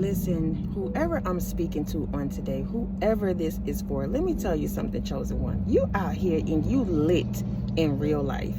Listen, whoever I'm speaking to on today, whoever this is for, let me tell you something, chosen one. You out here and you lit in real life.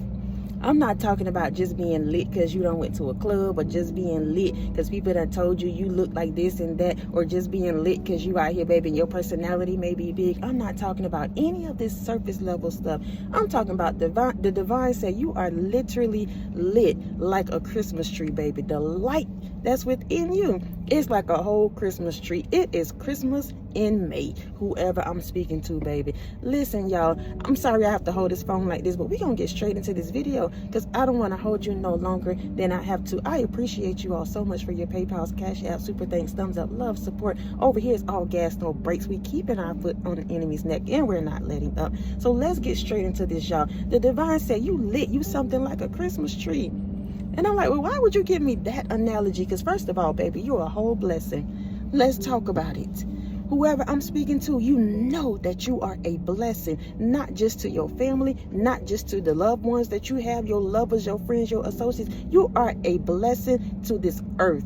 I'm not talking about just being lit because you done went to a club, or just being lit because people done told you look like this and that, or just being lit because you out here, baby, and your personality may be big. I'm not talking about any of this surface level stuff. I'm talking about the divine said you are literally lit like a Christmas tree, baby. The light that's within you is like a whole Christmas tree. It is Christmas in May, whoever I'm speaking to, baby. Listen, y'all, I'm sorry I have to hold this phone like this, but we're gonna get straight into this video because I don't want to hold you no longer than I have to. I appreciate you all so much for your PayPal's, Cash App, super thanks, thumbs up, love, support. Over here is all gas, no brakes. We keeping our foot on the enemy's neck and we're not letting up. So let's get straight into this, y'all. The divine said you lit, you something like a Christmas tree. And I'm like, well, why would you give me that analogy? Because first of all, baby, you're a whole blessing. Let's talk about it. Whoever I'm speaking to, you know that you are a blessing, not just to your family, not just to the loved ones that you have, your lovers, your friends, your associates. You are a blessing to this earth.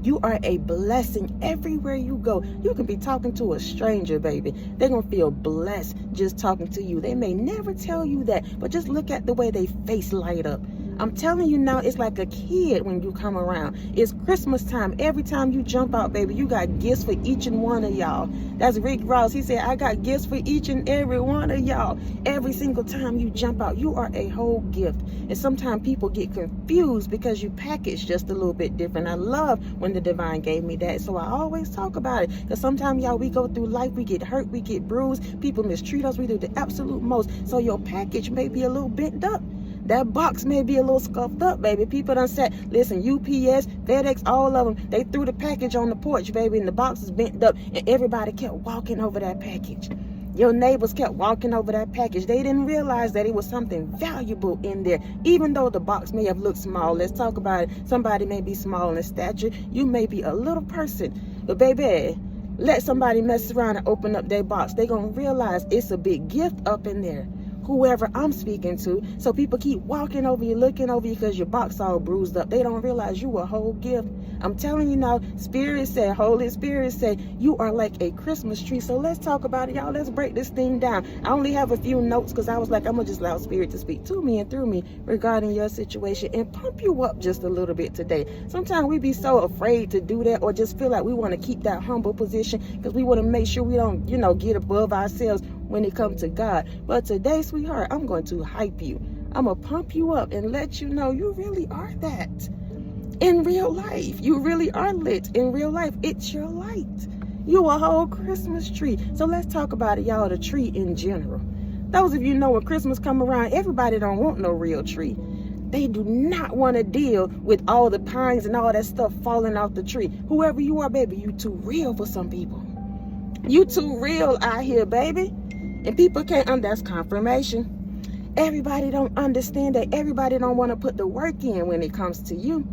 You are a blessing everywhere you go. You can be talking to a stranger, baby. They're going to feel blessed just talking to you. They may never tell you that, but just look at the way they face light up. I'm telling you now, it's like a kid when you come around. It's Christmas time. Every time you jump out, baby, you got gifts for each and one of y'all. That's Rick Ross. He said, I got gifts for each and every one of y'all. Every single time you jump out, you are a whole gift. And sometimes people get confused because you package just a little bit different. I love when the divine gave me that. So I always talk about it. Because sometimes, y'all, we go through life, we get hurt, we get bruised. People mistreat us. We do the absolute most. So your package may be a little bent up. That box may be a little scuffed up, baby. People done said, listen, UPS, FedEx, all of them, they threw the package on the porch, baby, and the box is bent up, and everybody kept walking over that package. Your neighbors kept walking over that package. They didn't realize that it was something valuable in there, even though the box may have looked small. Let's talk about it. Somebody may be small in stature. You may be a little person, but baby, let somebody mess around and open up their box. They're going to realize it's a big gift up in there. Whoever I'm speaking to. So people keep walking over you, looking over you because your box all bruised up. They don't realize you a whole gift. I'm telling you now, Spirit said, Holy Spirit said, you are like a Christmas tree. So let's talk about it, y'all. Let's break this thing down. I only have a few notes because I was like, I'm going to just allow Spirit to speak to me and through me regarding your situation and pump you up just a little bit today. Sometimes we be so afraid to do that or just feel like we want to keep that humble position because we want to make sure we don't, get above ourselves when it comes to God. But today, sweetheart, I'm going to hype you. I'm going to pump you up and let you know you really are that. In real life, you really are lit. In real life, it's your light. You a whole Christmas tree. So let's talk about it, y'all, the tree in general. Those of you know when Christmas come around, everybody don't want no real tree. They do not want to deal with all the pines and all that stuff falling off the tree. Whoever you are, baby, you too real for some people. You too real out here, baby. And people can't, that's confirmation. Everybody don't understand that. Everybody don't want to put the work in when it comes to you.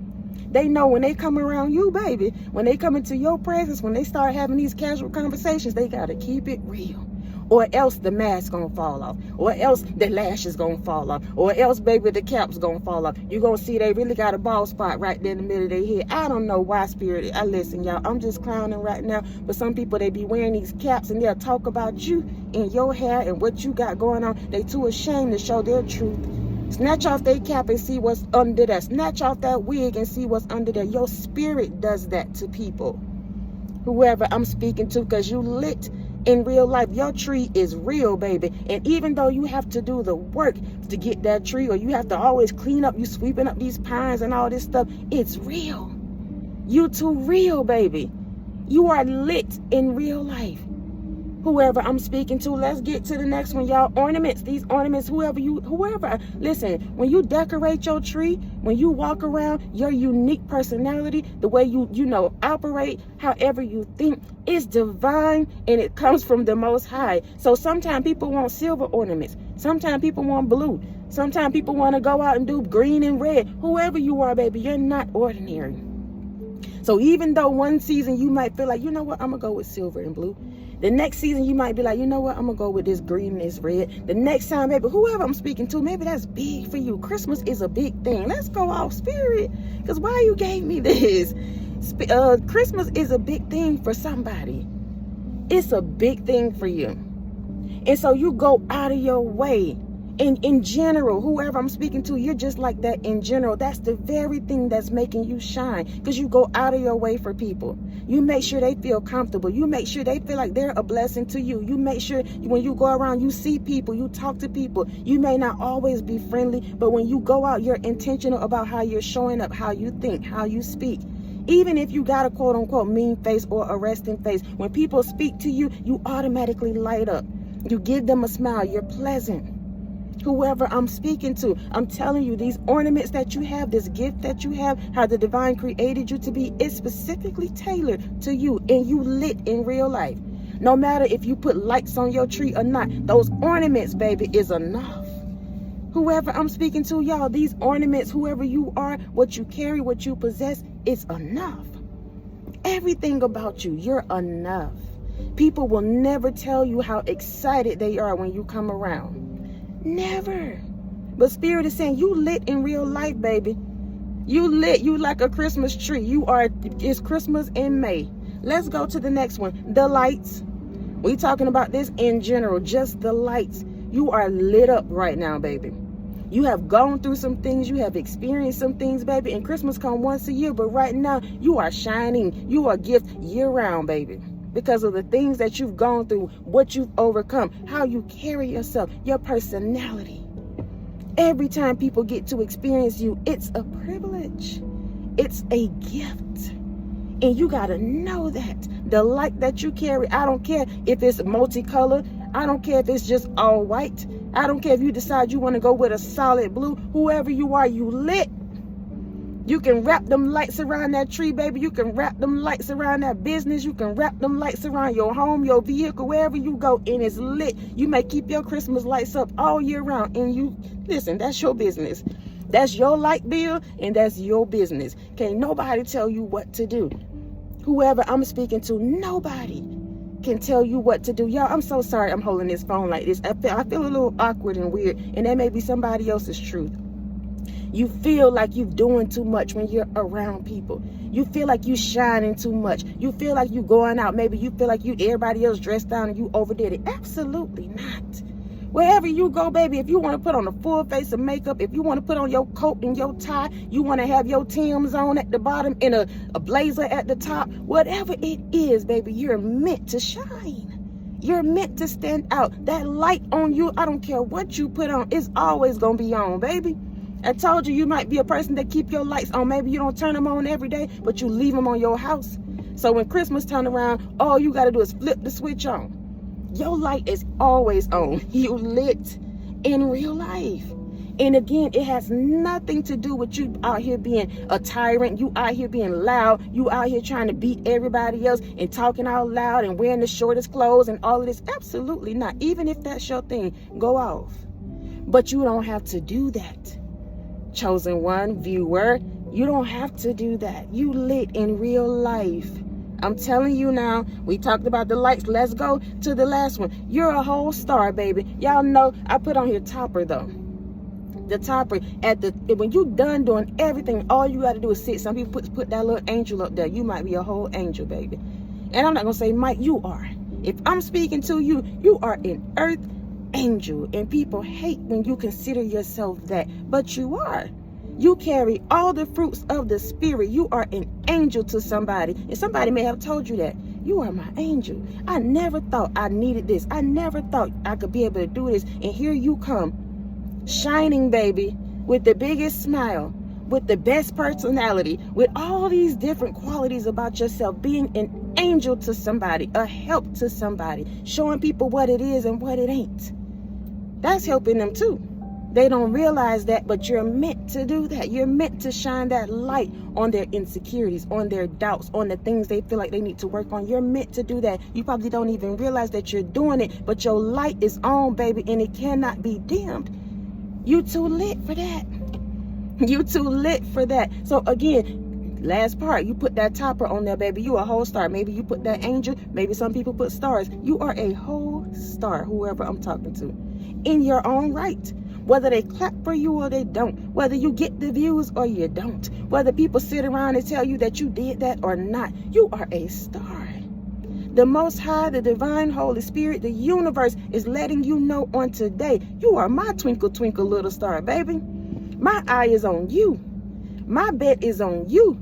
They know when they come around you, baby, when they come into your presence, when they start having these casual conversations, they got to keep it real. Or else the mask gonna fall off. Or else the lashes gonna fall off. Or else, baby, the cap's gonna fall off. You gonna see they really got a bald spot right there in the middle of their head. I don't know why, Spirit. Listen, y'all, I'm just clowning right now. But some people, they be wearing these caps and they'll talk about you and your hair and what you got going on. They too ashamed to show their truth. Snatch off their cap and see what's under there. Snatch off that wig and see what's under there. Your spirit does that to people. Whoever I'm speaking to, because you lit in real life. Your tree is real, baby. And even though you have to do the work to get that tree, or you have to always clean up, you sweeping up these pines and all this stuff, it's real. You too real, baby. You are lit in real life. Whoever I'm speaking to, let's get to the next one, y'all. Ornaments, these ornaments, whoever. Listen, when you decorate your tree, when you walk around, your unique personality, the way you operate, however you think, is divine and it comes from the Most High. So sometimes people want silver ornaments. Sometimes people want blue. Sometimes people want to go out and do green and red. Whoever you are, baby, you're not ordinary. So even though one season you might feel like, you know what, I'm going to go with silver and blue. The next season you might be like, you know what, I'm going to go with this green and this red. The next time, maybe whoever I'm speaking to, maybe that's big for you. Christmas is a big thing. Let's go off, Spirit. Because why you gave me this? Christmas is a big thing for somebody. It's a big thing for you. And so you go out of your way. And in general, whoever I'm speaking to, you're just like that in general. That's the very thing that's making you shine, because you go out of your way for people. You make sure they feel comfortable. You make sure they feel like they're a blessing to you. You make sure when you go around, you see people, you talk to people. You may not always be friendly, but when you go out, you're intentional about how you're showing up, how you think, how you speak. Even if you got a quote unquote mean face or a resting face, when people speak to you, you automatically light up. You give them a smile. You're pleasant. Whoever I'm speaking to, I'm telling you, these ornaments that you have, this gift that you have, how the divine created you to be, is specifically tailored to you, and you lit in real life. No matter if you put lights on your tree or not, those ornaments, baby, is enough. Whoever I'm speaking to, y'all, these ornaments, whoever you are, what you carry, what you possess, is enough. Everything about you, you're enough. People will never tell you how excited they are when you come around. Never. But Spirit is saying you lit in real life, baby. You lit. You like a Christmas tree. It's Christmas in May. Let's go to the next one. The lights. We talking about this in general, just the lights. You are lit up right now, baby. You have gone through some things. You have experienced some things, baby. And Christmas comes once a year, but right now you are shining. You are a gift year round, baby. Because of the things that you've gone through, what you've overcome, how you carry yourself, your personality. Every time people get to experience you, it's a privilege. It's a gift. And you got to know that. The light that you carry, I don't care if it's multicolored. I don't care if it's just all white. I don't care if you decide you want to go with a solid blue. Whoever you are, you lit. You can wrap them lights around that tree, baby. You can wrap them lights around that business. You can wrap them lights around your home, your vehicle, wherever you go, and it's lit. You may keep your Christmas lights up all year round, and you, listen, that's your business. That's your light bill, and that's your business. Can't nobody tell you what to do. Whoever I'm speaking to, nobody can tell you what to do. Y'all, I'm so sorry I'm holding this phone like this. I feel a little awkward and weird, and that may be somebody else's truth. You feel like you're doing too much when you're around people. You feel like you shining too much. You feel like you going out. Maybe you feel like everybody else dressed down and you overdid it. Absolutely not. Wherever you go, baby, if you want to put on a full face of makeup, if you want to put on your coat and your tie, you want to have your Timbs on at the bottom and a blazer at the top, whatever it is, baby, you're meant to shine. You're meant to stand out. That light on you, I don't care what you put on, it's always going to be on, baby. I told you, you might be a person that keep your lights on. Maybe you don't turn them on every day, but you leave them on your house. So when Christmas turn around, all you got to do is flip the switch on. Your light is always on. You lit in real life. And again, it has nothing to do with you out here being a tyrant. You out here being loud. You out here trying to beat everybody else and talking out loud and wearing the shortest clothes and all of this. Absolutely not. Even if that's your thing, go off. But you don't have to do that. Chosen one, viewer, you don't have to do that. You lit in real life. I'm telling you now, we talked about the lights. Let's go to the last one. You're a whole star, baby. Y'all know I put on here topper though. The topper when you done doing everything, all you got to do is sit. Some people put that little angel up there. You might be a whole angel, baby. And I'm not gonna say Mike, you are. If I'm speaking to you, you are an earth angel, and people hate when you consider yourself that, but you are. You carry all the fruits of the spirit. You are an angel to somebody, and somebody may have told you that. You are my angel. I never thought I needed this. I never thought I could be able to do this, and here you come, shining, baby, with the biggest smile, with the best personality, with all these different qualities about yourself, being an angel to somebody, a help to somebody, showing people what it is and what it ain't. That's helping them too. They don't realize that, but you're meant to do that. You're meant to shine that light on their insecurities, on their doubts, on the things they feel like they need to work on. You're meant to do that. You probably don't even realize that you're doing it, but your light is on, baby, and it cannot be dimmed. You too lit for that. You too lit for that. So again, last part, you put that topper on there, baby. You a whole star. Maybe you put that angel. Maybe some people put stars. You are a whole star, whoever I'm talking to, in your own right. Whether they clap for you or they don't, whether you get the views or you don't, whether people sit around and tell you that you did that or not, you are a star. The Most High, the Divine Holy Spirit, the universe is letting you know on today, you are my twinkle, twinkle, little star, baby. My eye is on you. My bet is on you.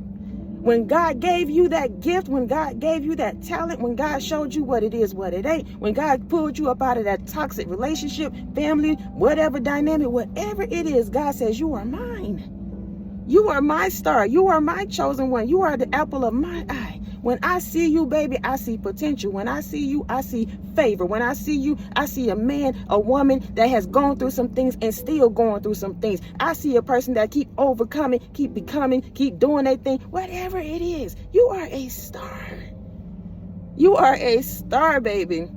When God gave you that gift, when God gave you that talent, when God showed you what it is, what it ain't, when God pulled you up out of that toxic relationship, family, whatever dynamic, whatever it is, God says, you are mine. You are my star. You are my chosen one. You are the apple of my eye. When I see you, baby, I see potential. When I see you, I see favor. When I see you, I see a man, a woman that has gone through some things and still going through some things. I see a person that keep overcoming, keep becoming, keep doing their thing. Whatever it is, you are a star. You are a star, baby.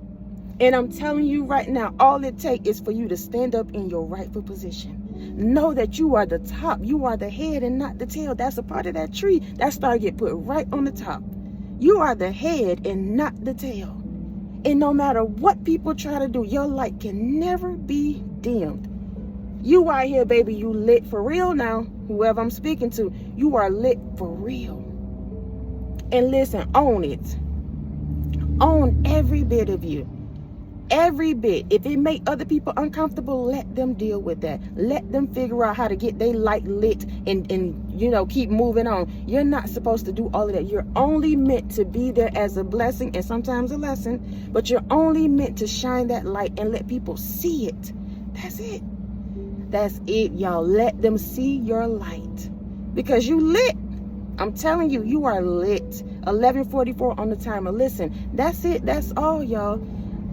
And I'm telling you right now, all it takes is for you to stand up in your rightful position. Know that you are the top. You are the head and not the tail. That's a part of that tree. That star get put right on the top. You are the head and not the tail. And no matter what people try to do, your light can never be dimmed. You are here, baby. You lit for real now. Whoever I'm speaking to, you are lit for real. And listen, own it. Own every bit of you. Every bit. If it make other people uncomfortable, let them deal with that. Let them figure out how to get their light lit and keep moving on. You're not supposed to do all of that. You're only meant to be there as a blessing and sometimes a lesson, but you're only meant to shine that light and let people see it. That's it. That's it, y'all. Let them see your light because you lit. I'm telling you, you are lit. 11:44 on the timer. Listen, that's it. That's all, y'all.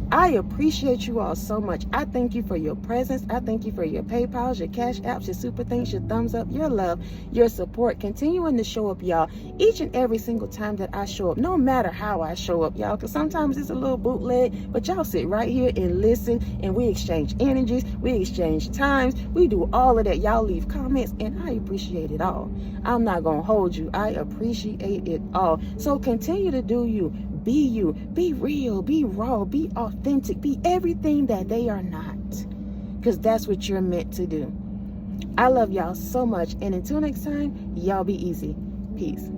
I appreciate you all so much. I thank you for your presence. I thank you for your PayPals, your Cash Apps, your Super Thanks, your thumbs up, your love, your support. Continuing to show up, y'all, each and every single time that I show up, no matter how I show up, y'all, because sometimes it's a little bootleg, but y'all sit right here and listen, and we exchange energies, we exchange times, we do all of that. Y'all leave comments, and I appreciate it all. I'm not going to hold you. I appreciate it all. So continue to do you. Be you, be real, be raw, be authentic, be everything that they are not, because that's what you're meant to do. I love y'all so much, and until next time, y'all be easy. Peace.